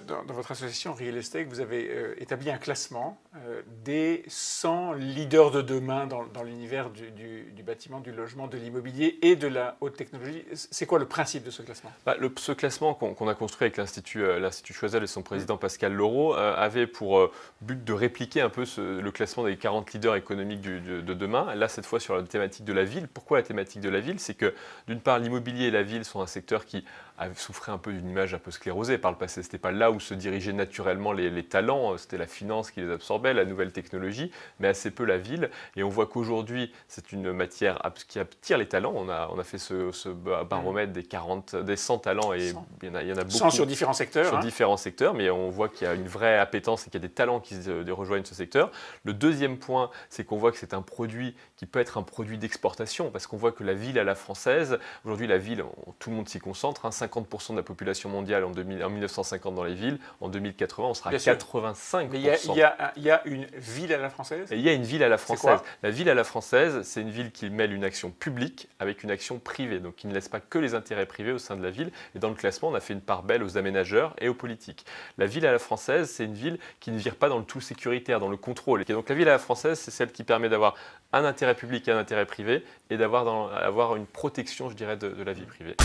dans votre association Real Estate, vous avez établi un classement des 100 leaders de demain dans l'univers du bâtiment, du logement, de l'immobilier et de la haute technologie. C'est quoi le principe de ce classement? Ce classement qu'on a construit avec l'Institut Choiseul et son président Pascal Laureau avait pour but de répliquer un peu le classement des 40 leaders économiques de demain. Là, cette fois sur la thématique de la ville. Pourquoi la thématique de la ville? C'est que d'une part, l'immobilier et la ville sont un secteur qui a souffert un peu d'une image un peu sclérosée par le passé. Ce n'était pas là où se dirigeaient naturellement les talents, c'était la finance qui les absorbait, la nouvelle technologie, mais assez peu la ville. Et on voit qu'aujourd'hui, c'est une matière qui attire les talents. On a fait ce baromètre des 100 talents et 100. Il y en a beaucoup. 100 sur différents secteurs. Sur différents secteurs, mais on voit qu'il y a une vraie appétence et qu'il y a des talents qui rejoignent ce secteur. Le deuxième point, c'est qu'on voit que c'est un produit qui peut être un produit d'exportation, parce qu'on voit que la ville à la française, aujourd'hui la ville, tout le monde s'y concentre, 50% de la population mondiale en 1950 dans les villes, en 2080 on sera à 85%. Mais il y a une ville à la française? Et il y a une ville à la C'est française. quoi? La ville à la française, c'est une ville qui mêle une action publique avec une action privée, donc qui ne laisse pas que les intérêts privés au sein de la ville. Et dans le classement, on a fait une part belle aux aménageurs et aux politiques. La ville à la française, c'est une ville qui ne vire pas dans le tout sécuritaire, dans le contrôle. Et donc la ville à la française, c'est celle qui permet d'avoir un intérêt public et un intérêt privé et avoir une protection, je dirais, de la vie privée.